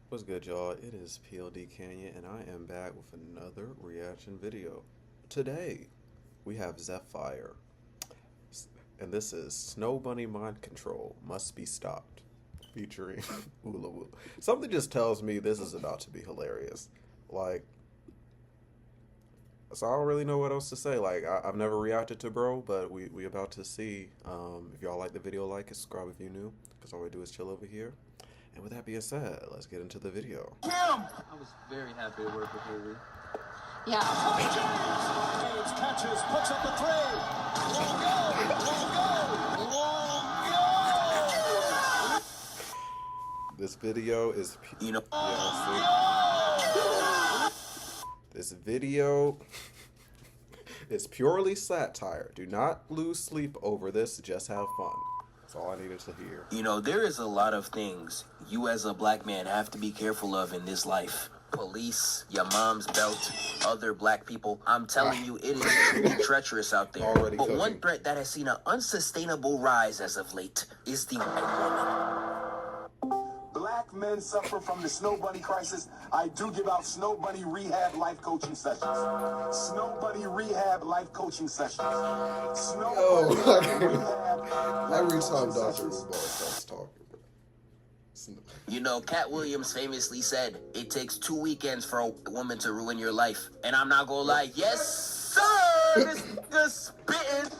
What's good, y'all? It is Pod.cannion, and I am back with another reaction video. Today, we have Zephfire, and this is Snow Bunny Mind Control Must Be Stopped, featuring Olawoolo. Something just tells me this is about to be hilarious. Like, so I don't really know what else to say. Like, I've never reacted to Bro, but we about to see. If y'all like the video, like it, subscribe if you're new, because all we do is chill over here. And with that being said, let's get into the video. I was very happy to work with her. Yeah. James catches, puts up the three. Long go. This video is, this video is purely satire. Do not lose sleep over this. Just have fun. That's all I needed to hear. You know, there is a lot of things you as a black man have to be careful of in this life. Police, your mom's belt, other black people. I'm telling you, it is truly treacherous out there. Already but cooking. one threat that has seen an unsustainable rise as of late is the white woman. Black men suffer from the snow bunny crisis. I do give out snow bunny rehab life coaching sessions. Snow bunny rehab life coaching sessions. Snow bunny rehab Every time Dr. Ubar starts talking, bro. You know, Cat Williams famously said, it takes 2 weekends for a woman to ruin your life. And I'm not gonna lie, yes, sir! This nigga spitting.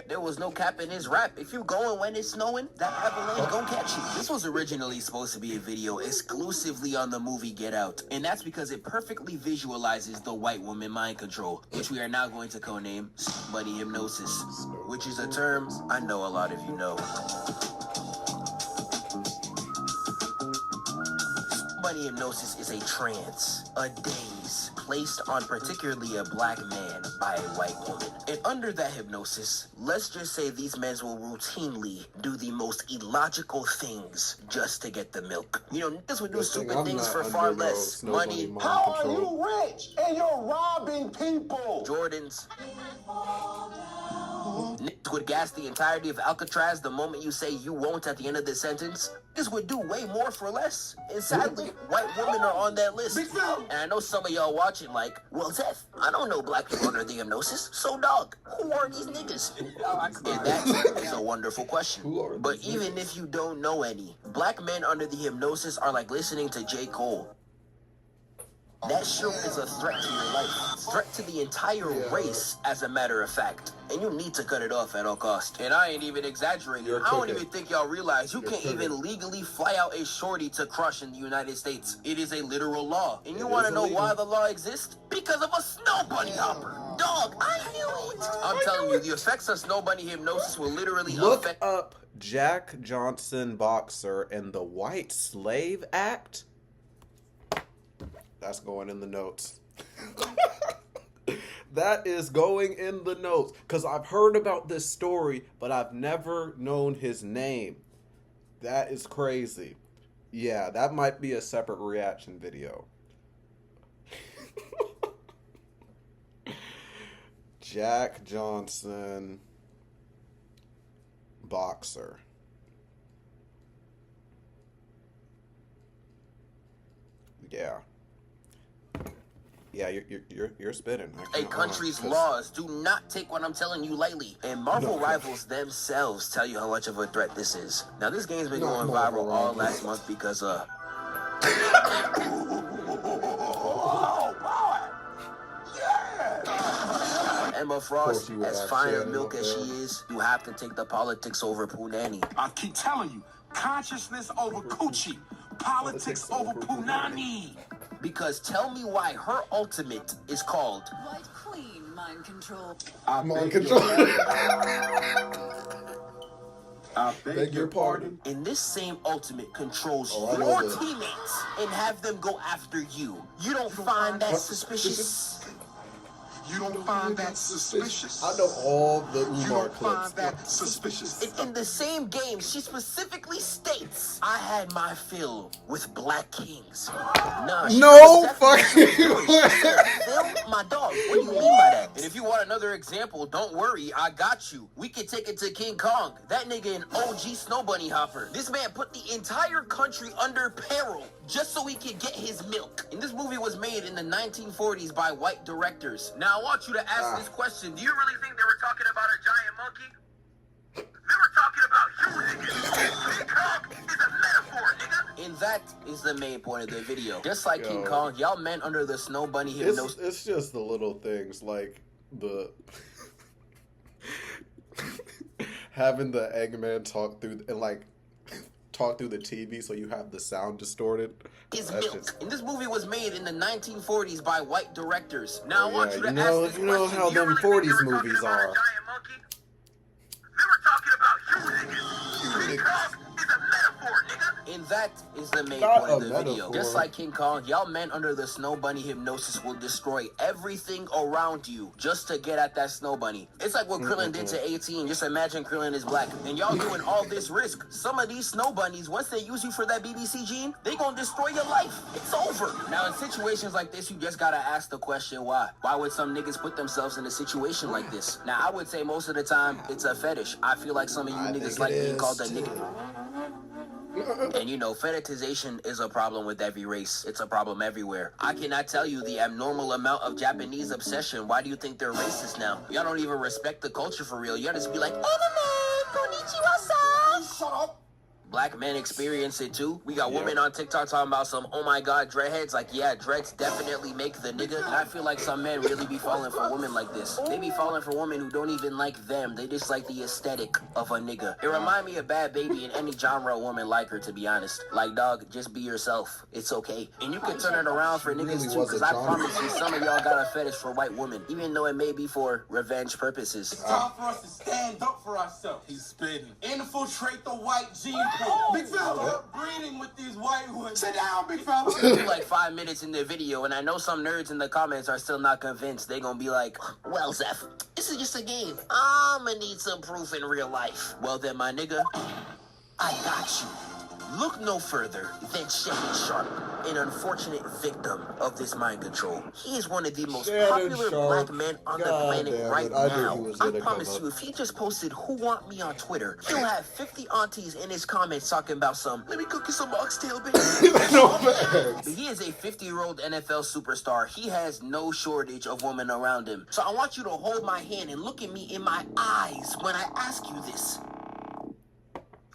There was no cap in his rap. If you going when it's snowing, that avalanche gon' catch you. This was originally supposed to be a video exclusively on the movie Get Out. And that's because it perfectly visualizes the white woman mind control, which we are now going to codename Buddy Hypnosis, which is a term I know a lot of you know. Bunny hypnosis is a trance, a daze, placed on particularly a black man by a white woman. And under that hypnosis, let's just say these men will routinely do the most illogical things just to get the milk. You know, niggas would do stupid things for far less money. How are you rich and you're robbing people? Jordans. Niggas would gas the entirety of Alcatraz the moment you say you won't at the end of the sentence. Niggas would do way more for less. And sadly, white women are on that list. And I know some of y'all watching like, well, Zeph, I don't know black people under the hypnosis. So, dog, who are these niggas? And that is a wonderful question. But even if you don't know any, black men under the hypnosis are like listening to J. Cole. That shit is a threat to your life. Threat to the entire race, as a matter of fact. And you need to cut it off at all costs. And I ain't even exaggerating. I don't even think y'all realize you can't even legally fly out a shorty to crush in the United States. It is a literal law. And you want to know why the law exists? Because of a snow bunny hopper. Dog, I knew it. I'm telling you, the effects of snow bunny hypnosis will literally Look affect... up Jack Johnson Boxer and the White Slave Act. That's going in the notes. That is going in the notes. Because I've heard about this story, but I've never known his name. That is crazy. Yeah, that might be a separate reaction video. Jack Johnson Boxer. Yeah. Yeah, you're spitting. A country's laws. Do not take what I'm telling you lightly. And Marvel rivals themselves tell you how much of a threat this is. Now, this game's been going viral all last month because, Emma Frost, as fine of milk as she is, you have to take the politics over Punani. I keep telling you, consciousness over coochie, politics over punani. Because tell me why her ultimate is called White Queen Mind Control. Mind control. I beg your pardon. And this same ultimate controls I know your this. teammates and have them go after you. You don't find that suspicious? You don't find that suspicious? I know all the You Umar don't clips. find that suspicious? In the same game, she specifically states, I had my fill with black kings. Nah, she No knows exactly fucking what she said, Phil, my dog, what do you mean by that? And if you want another example, don't worry, I got you. We can take it to King Kong. That nigga an OG snow bunny hopper. This man put the entire country under peril just so he could get his milk. And this movie was made in the 1940s by white directors. Now I want you to ask this question. Do you really think they were talking about a giant monkey? They were talking about you, nigga. King Kong is a metaphor, nigga. And that is the main point of the video. Just like King Kong, y'all men under the snow bunny hypnosis. It's just the little things like the having the Eggman talk through and like talk through the TV so you have the sound distorted. His milk. And this movie was made in the 1940s by white directors. Now I want you to ask this you know question. how Do you them really 40s think they were movies talking about a are. giant monkey? They were talking about you, nigga. King Kong is a metaphor, nigga. And that is the main Not point of a the video. metaphor. Just like King Kong, y'all men under the snow bunny hypnosis will destroy everything around you just to get at that snow bunny. It's like what Krillin did to 18. Just imagine Krillin is black. And y'all doing all this risk. Some of these snow bunnies, once they use you for that BBC gene, they gonna destroy your life. It's over. Now in situations like this, you just gotta ask the question why. Why would some niggas put themselves in a situation like this? Now I would say most of the time it's a fetish. I feel like some of you niggas like being called a nigga. And you know, fetishization is a problem with every race. It's a problem everywhere. I cannot tell you the abnormal amount of Japanese obsession. Why do you think they're racist now? Y'all don't even respect the culture for real. Y'all just be like, konnichiwa-san. Shut up. Black men experience it too. We got women on TikTok talking about some, oh my god, dreadheads. Like, yeah, dreads definitely make the nigga. And I feel like some men really be falling for women like this. They be falling for women who don't even like them. They just like the aesthetic of a nigga. It remind me of Bad Baby and any genre woman like her, to be honest. Like, dog, just be yourself. It's okay. And you can turn it around for niggas too, because I promise you, some of y'all got a fetish for white women, even though it may be for revenge purposes. It's time for us to stand up for ourselves. He's spitting. Infiltrate the white gene pool. Big fella. Start breeding with these white ones. Sit down, big fella. We're like 5 minutes in the video, and I know some nerds in the comments are still not convinced. They gonna be like, well, Zeph, this is just a game. I'ma need some proof in real life. Well then, my nigga, I got you. Look no further than Shannon Sharp, an unfortunate victim of this mind control. He is one of the most popular black men on the planet right now. I promise you, if he just posted "Who Want Me" on Twitter, he'll have 50 aunties in his comments talking about some, let me cook you some oxtail, baby. He is a 50-year-old NFL superstar. He has no shortage of women around him. So I want you to hold my hand and look at me in my eyes when I ask you this.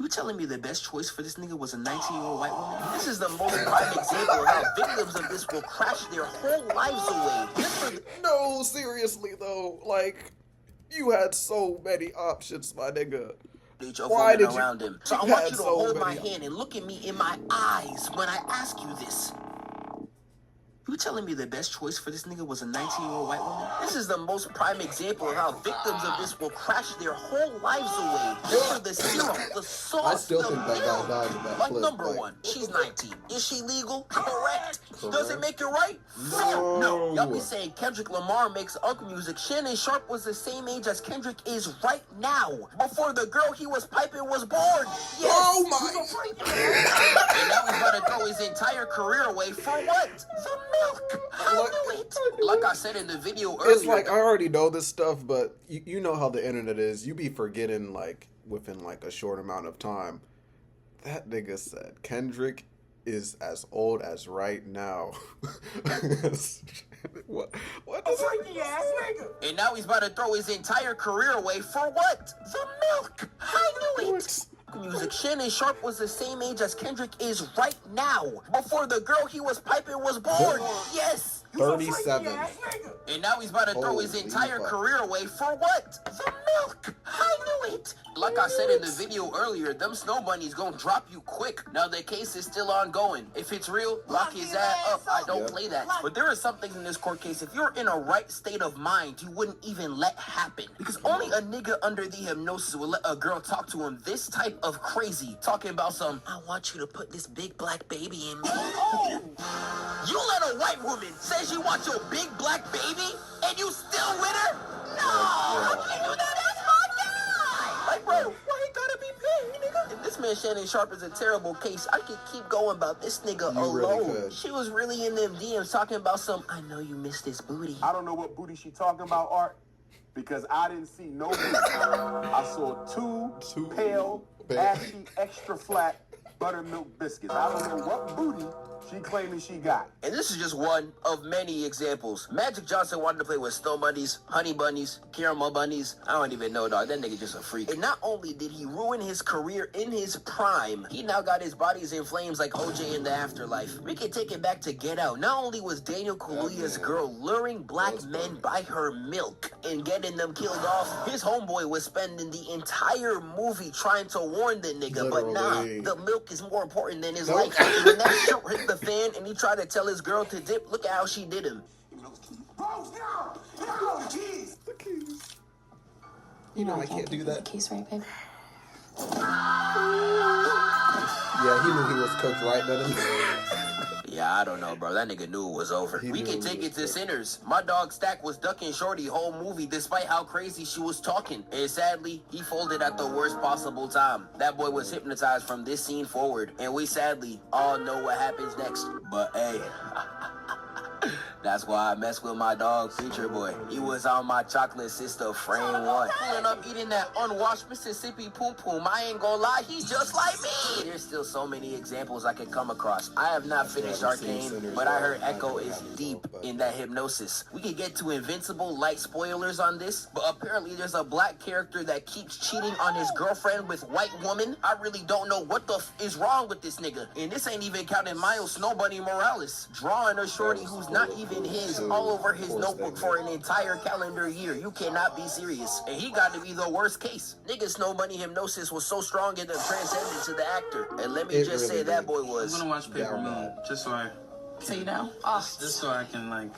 You telling me the best choice for this nigga was a 19-year-old white woman? This is the most prime example of how victims of this will crash their whole lives away. Just for No, seriously though, like you had so many options, my nigga. Why did you around him? So I want you to so hold my many hand and look at me in my eyes when I ask you this. You telling me the best choice for this nigga was a 19-year-old white woman? This is the most prime example of how victims of this will crash their whole lives away. Just for the serum, the sauce, I still the think that guy died in that Like, clip, number like- one, she's 19. Is she legal? Correct. Does it make it right? No. Y'all be saying Kendrick Lamar makes unk music. Shannon Sharp was the same age as Kendrick is right now. Before the girl he was piping was born. Yes. Oh my! And now he's about to throw his entire career away for what? The milk. I knew it. Like I said in the video earlier. It's like I already know this stuff, but you know how the internet is. You be forgetting like within like a short amount of time. That nigga said Kendrick is as old as right now. What does And now he's about to throw his entire career away for what? The milk. I knew it. Music. Shannon Sharp was the same age as Kendrick is right now. Before the girl he was piping was born. Yes. 37? And now he's about to throw his Holy entire fuck. career away for what? The milk. I knew it. Like I said in the video earlier, them snow bunnies gonna drop you quick. Now the case is still ongoing. If it's real, lock his ass up. I don't play that. But there are some things in this court case, if you're in a right state of mind, you wouldn't even let happen. Because only a nigga under the hypnosis will let a girl talk to him this type of crazy. Talking about some, I want you to put this big black baby in me. You let a white woman say she wants your big black baby and you still with her? No! How can you do that? That's my guy! Like, bro, why he gotta be paid, nigga? If this man Shannon Sharp is a terrible case, I could keep going about this nigga alone. Really She was really in them DMs talking about some, I know you missed this booty. I don't know what booty she talking about, Art, because I didn't see no booty. I saw two pale, ashy, extra flat buttermilk biscuits. I don't know what booty she claiming she got. And this is just one of many examples. Magic Johnson wanted to play with snow bunnies, honey bunnies, caramel bunnies. I don't even know, dog. That nigga just a freak. And not only did he ruin his career in his prime, he now got his bodies in flames like OJ in the afterlife. We can take it back to Get Out. Not only was Daniel Kaluuya's girl luring black men by her milk and getting them killed off, his homeboy was spending the entire movie trying to warn the nigga. But nah, the milk is more important than his life. When that shit hit the fan and he tried to tell his girl to dip, look at how she did him. You know I can't do that. Case right, babe. Yeah, he knew he was cooked right then. Yeah, I don't know, bro. That nigga knew it was over. We can take it to sinners. My dog Stack was ducking Shorty whole movie despite how crazy she was talking. And sadly, he folded at the worst possible time. That boy was hypnotized from this scene forward. And we sadly all know what happens next. But hey, that's why I mess with my dog, Future Boy. He was on my chocolate sister frame one. Pulling up eating that unwashed Mississippi Poom Poom. I ain't gonna lie, he's just like me. There's still so many examples I can come across. I have not finished Arcane, but I heard Echo is deep in that hypnosis. We could get to Invincible light spoilers on this, but apparently there's a black character that keeps cheating on his girlfriend with white woman. I really don't know what the is wrong with this nigga. And this ain't even counting Miles Snow Bunny Morales. Drawing a shorty who's not even his all over his notebook for an entire calendar year. You cannot be serious. And he got to be the worst case. Nigga Snow Bunny hypnosis was so strong it transcended to the actor. And let me just say that boy was. I'm gonna watch Paper Moon just so I So you know? just so I can like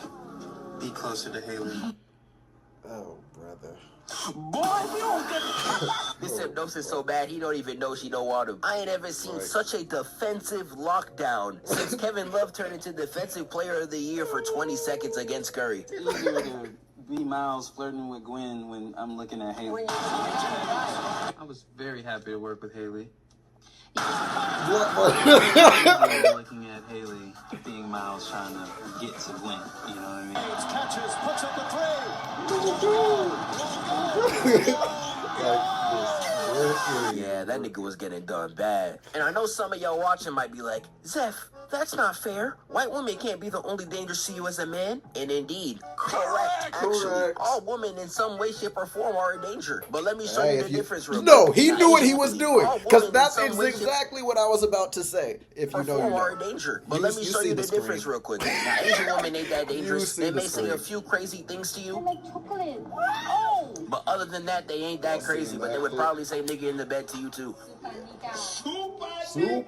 be closer to Haley. Oh, brother. Boy, we don't get this hypnosis so bad he don't even know she don't want him. I ain't ever seen such a defensive lockdown since Kevin Love turned into Defensive Player of the Year for 20 seconds against Curry. It's easier to be Miles flirting with Gwen when I'm looking at Haley. I was very happy to work with Haley. Looking at Haley, being Miles trying to get to Gwen, you know what I mean? Catches, puts up the three. Yeah, that nigga was getting done bad. And I know some of y'all watching might be like, Zeph, that's not fair. White women can't be the only danger to you as a man. And indeed, correct. Actually, all women in some way, shape, or form are a danger. But let me show you the difference real quick. No, he knew what he was doing. All Because women that's in some way, exactly what I was about to say. If you know, you are a know. danger. But let me show you the difference real quick. Now, Asian women ain't that dangerous. They may say a few crazy things to you. I like chocolate. But other than that, they ain't that crazy. But they would probably say nigga in the bed to you too. The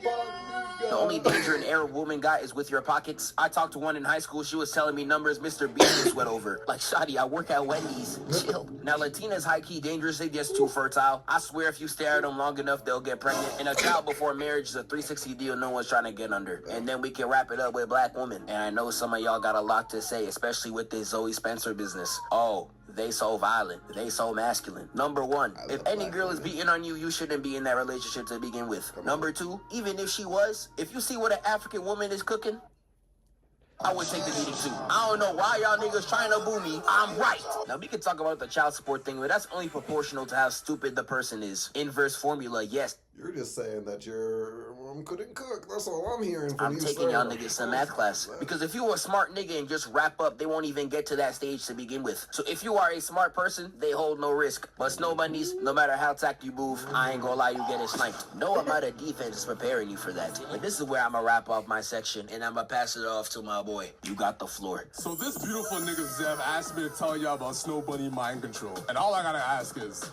only danger an Arab woman got is with your pockets. I talked to one in high school. She was telling me numbers Mr. Beast just went over. Like, Shadi, I work at Wendy's. Chill. Now, Latinas high-key dangerous. They just too fertile. I swear if you stare at them long enough, they'll get pregnant. And a child before marriage is a 360 deal no one's trying to get under. And then we can wrap it up with black women. And I know some of y'all got a lot to say, especially with this Zoe Spencer business. Oh, they so violent. They so masculine. Number one, if any girl is beating on you, you shouldn't be in that relationship to begin with. Number two, even if she was, if you see what an African woman is cooking, I would take the beating too. I don't know why y'all niggas trying to boo me. I'm right. Now we can talk about the child support thing, but that's only proportional to how stupid the person is. Inverse formula, yes. You're just saying that your mom couldn't cook. That's all I'm hearing from I'm you. taking y'all niggas some math class. Because if you a smart nigga and just wrap up, they won't even get to that stage to begin with. So if you are a smart person, they hold no risk. But snow bunnies, no matter how tact you move, I ain't gonna lie, you getting sniped. No amount of defense is preparing you for that. But this is where I'm gonna wrap up my section, and I'm gonna pass it off to my boy. You got the floor. So this beautiful nigga Zev asked me to tell y'all about Snow Bunny mind control. And all I gotta ask is,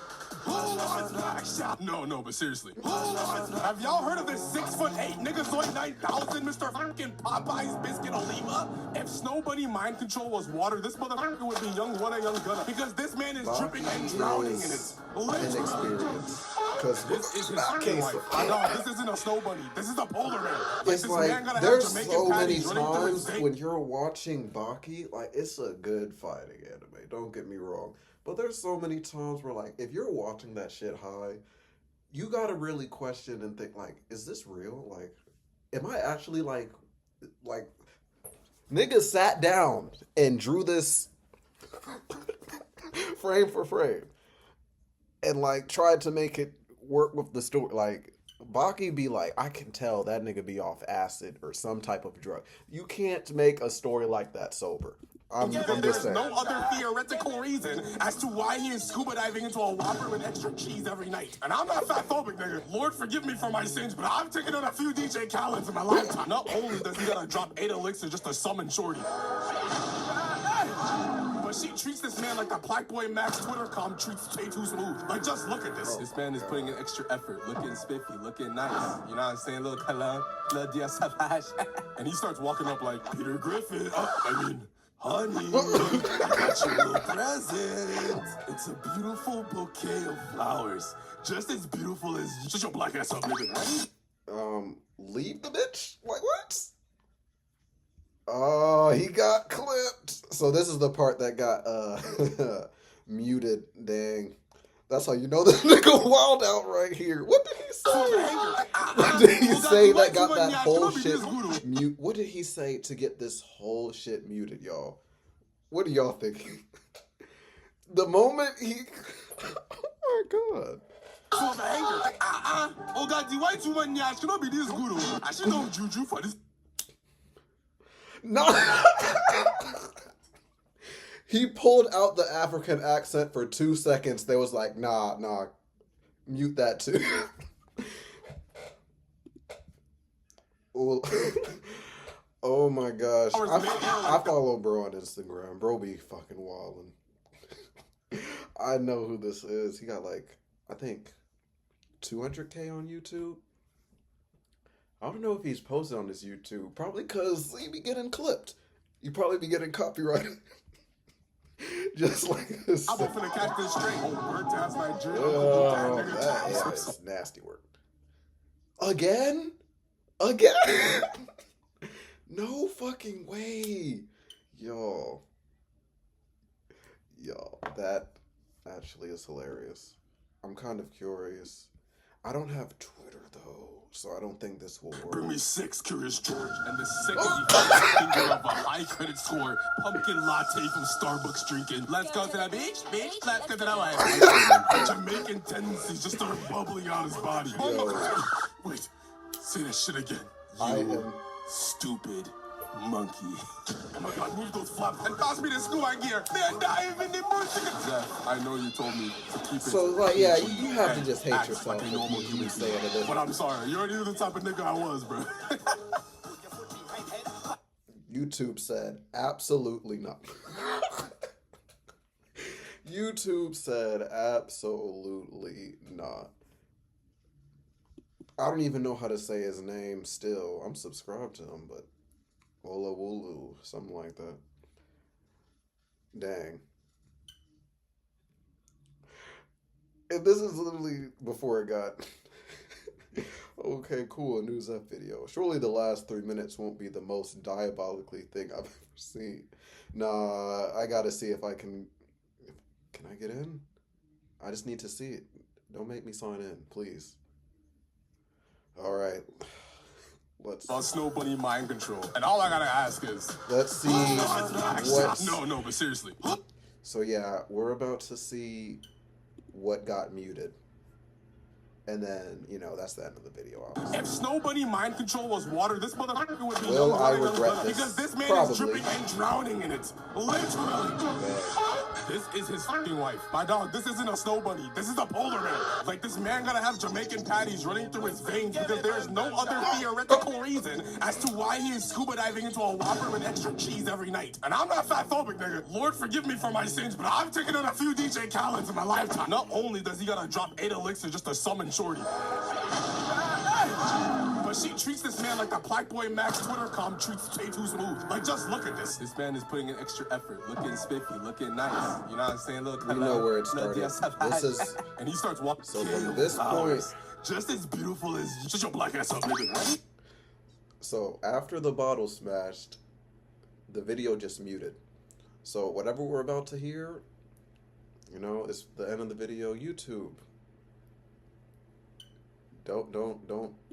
No, but seriously. Have y'all heard of this 6'8" niggazoid 9000 Mr. fucking Popeye's Biscuit Oliva? If Snow Bunny mind control was water, this motherfucker would be young gunna. Because this man is dripping and drowning in it. Inexperience. Because this is his case. I know, this isn't a Snow Bunny. This is a polar bear. It's like, there's so many times when you're watching Baki, like, it's a good fighting anime, don't get me wrong. But there's so many times where, like, if you're watching that shit high, you gotta really question and think, like, is this real? Like, am I actually, like, niggas sat down and drew this frame for frame and, like, tried to make it work with the story. Like, Baki be like, I can tell that nigga be off acid or some type of drug. You can't make a story like that sober. I'm just saying. No other theoretical reason as to why he is scuba diving into a Whopper with extra cheese every night. And I'm not fatphobic, nigga. Lord forgive me for my sins, but I've taken on a few DJ Khaled's in my lifetime. Not only does he gotta drop 8 elixirs just to summon Shorty, but she treats this man like the Black Boy Max Twitter treats Tay Too Smooth. Like, just look at this. This man is putting in extra effort, looking spiffy, looking nice. You know what I'm saying? Little color, little dia savage. And he starts walking up like, Peter Griffin. Honey, I got you a little present. It's a beautiful bouquet of flowers. Just as beautiful as you. Shut your black ass up, nigga. Leave the bitch? Like, what? Oh, he got clipped. So this is the part that got muted. Dang. That's how you know this nigga wild out right here. What did he say? What did he say that got that whole shit mute? What did he say to get this whole shit muted, y'all? What are y'all thinking? The moment he... Oh my god. Oh god, the white woman should not be this good. I should know juju for this. No. He pulled out the African accent for 2 seconds. They was like, nah, mute that too. Oh my gosh. I follow bro on Instagram. Bro be fucking wildin'. I know who this is. He got like, I think, 200K on YouTube. I don't know if he's posted on his YouTube. Probably because he be getting clipped. You probably be getting copyrighted. Just like this. I'm finna catch this straight. Burnt-ass Nigerian. Oh, that is nasty work. Again? No fucking way. Yo, that actually is hilarious. I'm kind of curious. I don't have Twitter though, so I don't think this will work. Bring me 6, Curious George, and the second finger of a high credit score pumpkin latte from Starbucks drinking. Let's go to the beach. Let's go to the way. Jamaican tendencies just start bubbling out his body. Wait, say that shit again. I am stupid monkey. Oh my god, move those flaps and toss me the scuba gear. They're diving in more. Zeph, I know you told me to keep it. So, like, yeah, you have to just hate yourself like a normal if you say it. But I'm sorry, you already knew the type of nigga I was, bro. YouTube said, absolutely not. YouTube said, absolutely not. I don't even know how to say his name still. I'm subscribed to him, but Olawoolo, something like that. Dang. And this is literally before it got... Okay, cool, a new Zeph video. Surely the last 3 minutes won't be the most diabolically thing I've ever seen. Nah, I gotta see if I can... Can I get in? I just need to see it. Don't make me sign in, please. Alright. On Snow Bunny mind control. And all I gotta ask is... Let's see what... No, but seriously. So yeah, we're about to see what got muted. And then, you know, that's the end of the video, obviously. If snowbunny mind control was water, this motherfucker would be Will I running regret on this? because this man Probably. is dripping and drowning in it. Literally. This is his fucking wife. My dog, this isn't a snow bunny. This is a polar bear. Like, this man gotta have Jamaican patties running through his veins because there is no other theoretical reason as to why he is scuba diving into a Whopper with extra cheese every night. And I'm not fatphobic, nigga. Lord forgive me for my sins, but I've taken in a few DJ Khaled's in my lifetime. Not only does he gotta drop 8 elixirs just to summon Shorty, but she treats this man like the Black Boy Max Twitter com treats Tay Too Smooth. Like, just look at this. This man is putting in extra effort, looking spiffy, looking nice. You know what I'm saying? Look, You know where it started. This is and he starts walking. so from this point. Just as beautiful as you. Shut your black ass up, nigga. So after the bottle smashed, the video just muted. So whatever we're about to hear, you know, it's the end of the video. YouTube. Don't.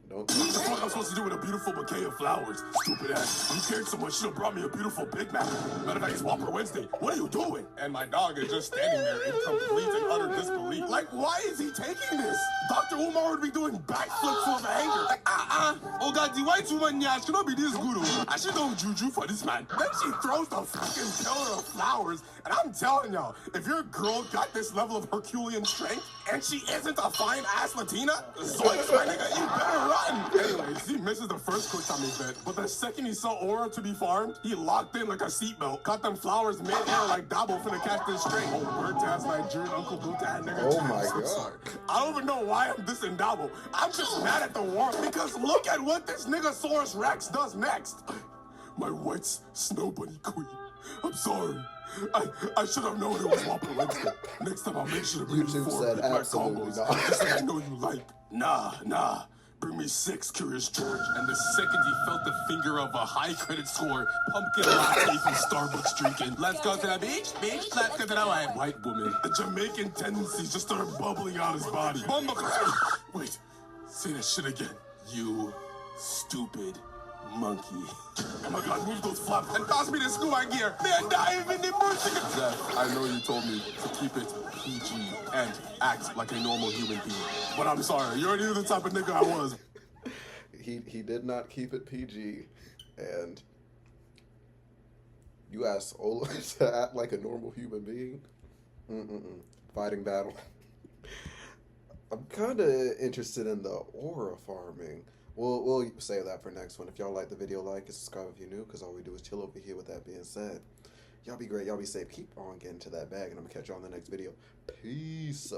What the fuck I'm supposed to do with a beautiful bouquet of flowers? Stupid ass. You cared so much, you should've brought me a beautiful Big Mac. Matter of fact, it's Whopper Wednesday. What are you doing? And my dog is just standing there in complete and utter disbelief. Like, why is he taking this? Dr. Umar would be doing backflips full of anger. Like, oh god, the white woman, yeah, she not be this good. I should know juju for this man. Then she throws the fucking pillar of flowers, and I'm telling y'all, if your girl got this level of Herculean strength, and she isn't a fine-ass Latina, zoinks, my nigga, you better run. Anyways, he misses the first quick time he bit, but the second he saw Aura to be farmed, he locked in like a seatbelt, caught them flowers mid-air like Dabo finna catch this string. Oh, bird-ass Nigerian Uncle Boot-ass nigga. Oh my I'm god. sorry. I don't even know why I'm dissing Dabo. I'm just mad at the war because look at what this nigga Saurus Rex does next. My white snow bunny queen. I'm sorry. I should have known it was Whopper Wednesday. Next time I'll make sure to bring you YouTube 4 said Big Mac absolutely combos. not. Just like I know you like. Nah. Bring me 6, Curious George. And the second he felt the finger of a high credit score, pumpkin latte from Starbucks drinking. Let's go to the beach. Let's go to the white woman. The Jamaican tendencies just started bubbling out his body. Wait, say that shit again. You stupid monkey. Oh my god, move those flaps and toss me the scuba gear. Man, dive in the bush. Zeph, I know you told me to keep it PG and act like a normal human being. But I'm sorry, you already knew the type of nigga I was. He did not keep it PG, and you asked Ola to act like a normal human being. Fighting battle. I'm kind of interested in the aura farming. We'll save that for next one. If y'all like the video, like and subscribe if you're new, because all we do is chill over here. With that being said, y'all be great, y'all be safe, keep on getting to that bag, and I'm gonna catch y'all in the next video. Peace.